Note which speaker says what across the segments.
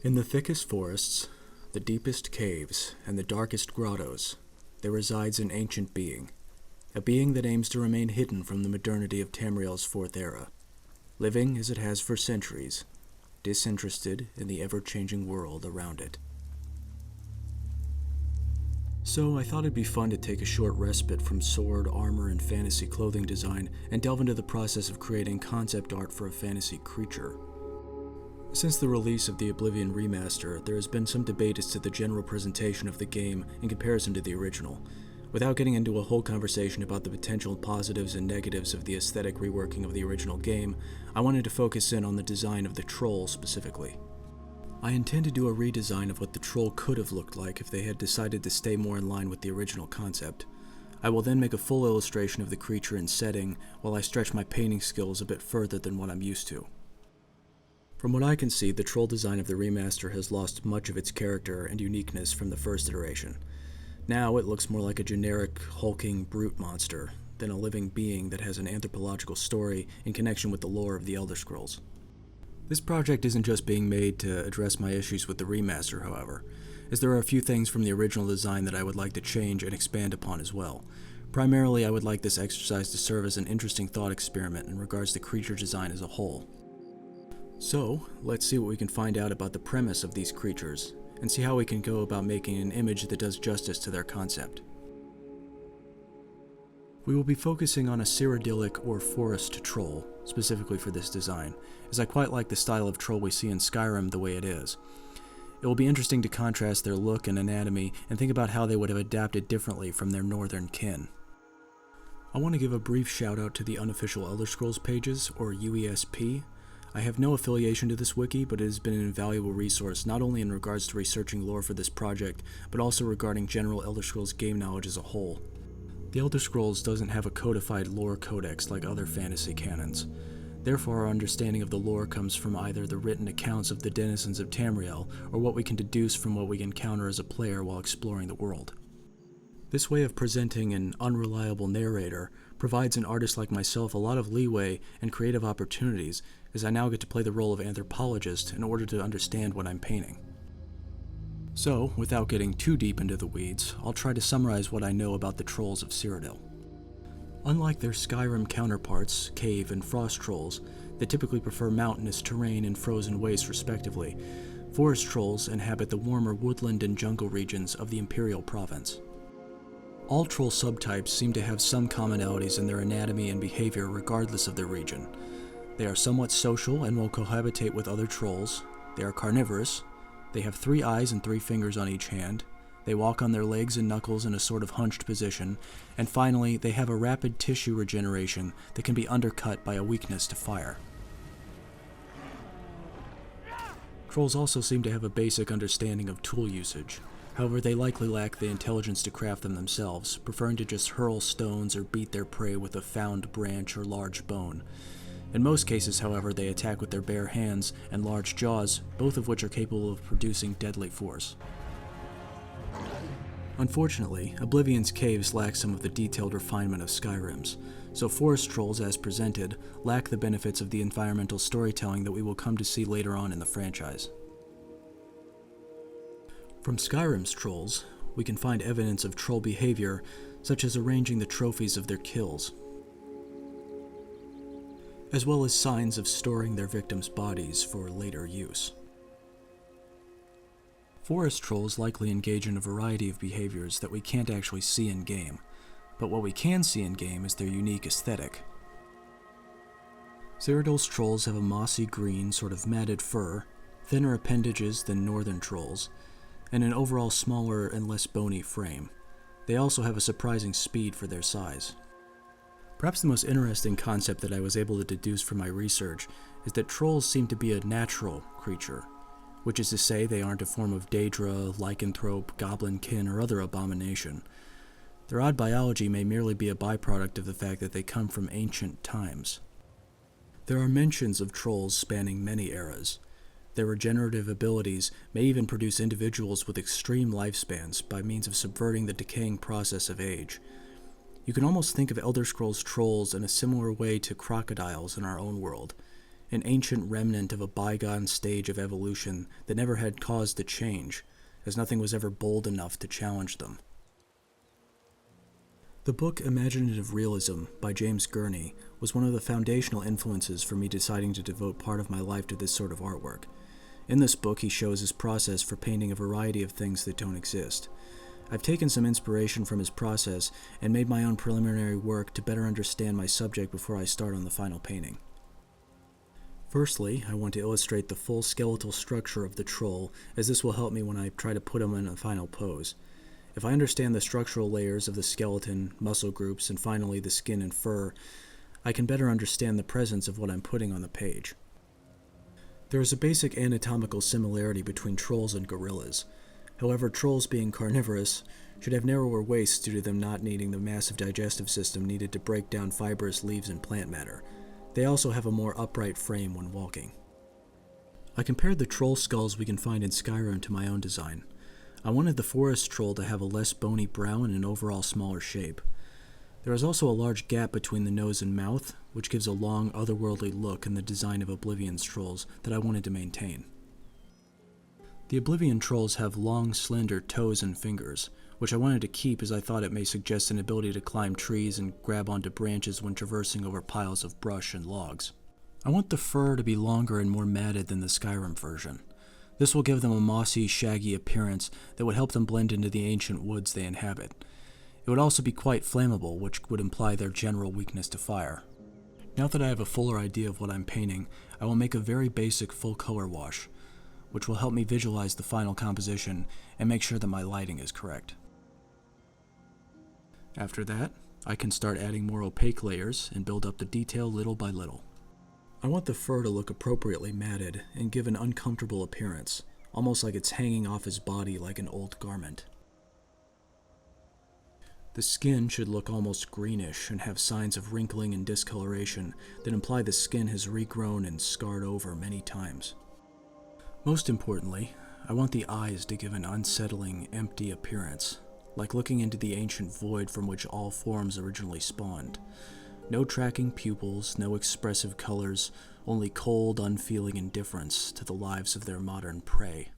Speaker 1: In the thickest forests, the deepest caves, and the darkest grottos, there resides an ancient being, a being that aims to remain hidden from the modernity of Tamriel's Fourth Era, living as it has for centuries, disinterested in the ever-changing world around it. So I thought it'd be fun to take a short respite from sword, armor, and fantasy clothing design and delve into the process of creating concept art for a fantasy creature. Since the release of the Oblivion remaster, there has been some debate as to the general presentation of the game in comparison to the original. Without getting into a whole conversation about the potential positives and negatives of the aesthetic reworking of the original game, I wanted to focus in on the design of the troll specifically. I intend to do a redesign of what the troll could have looked like if they had decided to stay more in line with the original concept. I will then make a full illustration of the creature and setting, while I stretch my painting skills a bit further than what I'm used to. From what I can see, the troll design of the remaster has lost much of its character and uniqueness from the first iteration. Now it looks more like a generic, hulking brute monster than a living being that has an anthropological story in connection with the lore of the Elder Scrolls. This project isn't just being made to address my issues with the remaster, however, as there are a few things from the original design that I would like to change and expand upon as well. Primarily, I would like this exercise to serve as an interesting thought experiment in regards to creature design as a whole. So, let's see what we can find out about the premise of these creatures, and see how we can go about making an image that does justice to their concept. We will be focusing on a cyrodiilic or forest troll, specifically for this design, as I quite like the style of troll we see in Skyrim the way it is. It will be interesting to contrast their look and anatomy and think about how they would have adapted differently from their northern kin. I want to give a brief shout out to the unofficial Elder Scrolls pages, or UESP. I have no affiliation to this wiki, but it has been an invaluable resource not only in regards to researching lore for this project, but also regarding general Elder Scrolls game knowledge as a whole. The Elder Scrolls doesn't have a codified lore codex like other fantasy canons. Therefore, our understanding of the lore comes from either the written accounts of the denizens of Tamriel, or what we can deduce from what we encounter as a player while exploring the world. This way of presenting an unreliable narrator provides an artist like myself a lot of leeway and creative opportunities, as I now get to play the role of anthropologist in order to understand what I'm painting. So, without getting too deep into the weeds, I'll try to summarize what I know about the trolls of Cyrodiil. Unlike their Skyrim counterparts, cave and frost trolls, that typically prefer mountainous terrain and frozen wastes respectively, forest trolls inhabit the warmer woodland and jungle regions of the Imperial Province. All troll subtypes seem to have some commonalities in their anatomy and behavior regardless of their region. They are somewhat social and will cohabitate with other trolls. They are carnivorous. They have 3 eyes and 3 fingers on each hand. They walk on their legs and knuckles in a sort of hunched position. And finally, they have a rapid tissue regeneration that can be undercut by a weakness to fire. Trolls also seem to have a basic understanding of tool usage. However, they likely lack the intelligence to craft them themselves, preferring to just hurl stones or beat their prey with a found branch or large bone. In most cases, however, they attack with their bare hands and large jaws, both of which are capable of producing deadly force. Unfortunately, Oblivion's caves lack some of the detailed refinement of Skyrim's, so forest trolls as presented lack the benefits of the environmental storytelling that we will come to see later on in the franchise. From Skyrim's trolls, we can find evidence of troll behavior, such as arranging the trophies of their kills, as well as signs of storing their victims' bodies for later use. Forest trolls likely engage in a variety of behaviors that we can't actually see in-game, but what we can see in-game is their unique aesthetic. Cyrodiil's trolls have a mossy green, sort of matted fur, thinner appendages than northern trolls, and an overall smaller and less bony frame. They also have a surprising speed for their size. Perhaps the most interesting concept that I was able to deduce from my research is that trolls seem to be a natural creature, which is to say they aren't a form of Daedra, lycanthrope, goblinkin, or other abomination. Their odd biology may merely be a byproduct of the fact that they come from ancient times. There are mentions of trolls spanning many eras. Their regenerative abilities may even produce individuals with extreme lifespans by means of subverting the decaying process of age. You can almost think of Elder Scrolls trolls in a similar way to crocodiles in our own world. an ancient remnant of a bygone stage of evolution that never had cause to change, as nothing was ever bold enough to challenge them. The book Imaginative Realism by James Gurney was one of the foundational influences for me deciding to devote part of my life to this sort of artwork. In this book, he shows his process for painting a variety of things that don't exist. I've taken some inspiration from his process and made my own preliminary work to better understand my subject before I start on the final painting. Firstly, I want to illustrate the full skeletal structure of the troll, as this will help me when I try to put him in a final pose. If I understand the structural layers of the skeleton, muscle groups, and finally the skin and fur, I can better understand the presence of what I'm putting on the page. There is a basic anatomical similarity between trolls and gorillas. However, trolls, being carnivorous, should have narrower waists due to them not needing the massive digestive system needed to break down fibrous leaves and plant matter. They also have a more upright frame when walking. I compared the troll skulls we can find in Skyrim to my own design. I wanted the forest troll to have a less bony brow and an overall smaller shape. There is also a large gap between the nose and mouth, which gives a long, otherworldly look in the design of Oblivion's trolls that I wanted to maintain. The Oblivion trolls have long, slender toes and fingers, which I wanted to keep as I thought it may suggest an ability to climb trees and grab onto branches when traversing over piles of brush and logs. I want the fur to be longer and more matted than the Skyrim version. This will give them a mossy, shaggy appearance that would help them blend into the ancient woods they inhabit. It would also be quite flammable, which would imply their general weakness to fire. Now that I have a fuller idea of what I'm painting, I will make a very basic full color wash, which will help me visualize the final composition and make sure that my lighting is correct. After that, I can start adding more opaque layers and build up the detail little by little. I want the fur to look appropriately matted and give an uncomfortable appearance, almost like it's hanging off his body like an old garment. The skin should look almost greenish and have signs of wrinkling and discoloration that imply the skin has regrown and scarred over many times. Most importantly, I want the eyes to give an unsettling, empty appearance, like looking into the ancient void from which all forms originally spawned. No tracking pupils, no expressive colors, only cold, unfeeling indifference to the lives of their modern prey.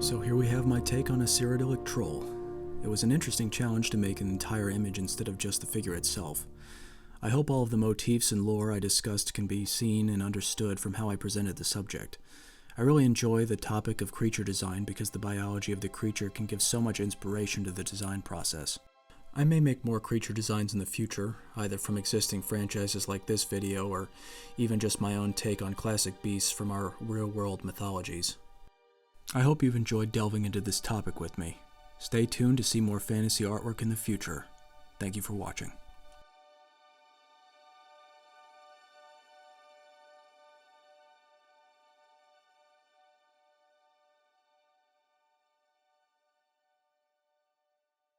Speaker 1: So here we have my take on a cyrodiilic troll. It was an interesting challenge to make an entire image instead of just the figure itself. I hope all of the motifs and lore I discussed can be seen and understood from how I presented the subject. I really enjoy the topic of creature design because the biology of the creature can give so much inspiration to the design process. I may make more creature designs in the future, either from existing franchises like this video or even just my own take on classic beasts from our real-world mythologies. I hope you've enjoyed delving into this topic with me. Stay tuned to see more fantasy artwork in the future. Thank you for watching.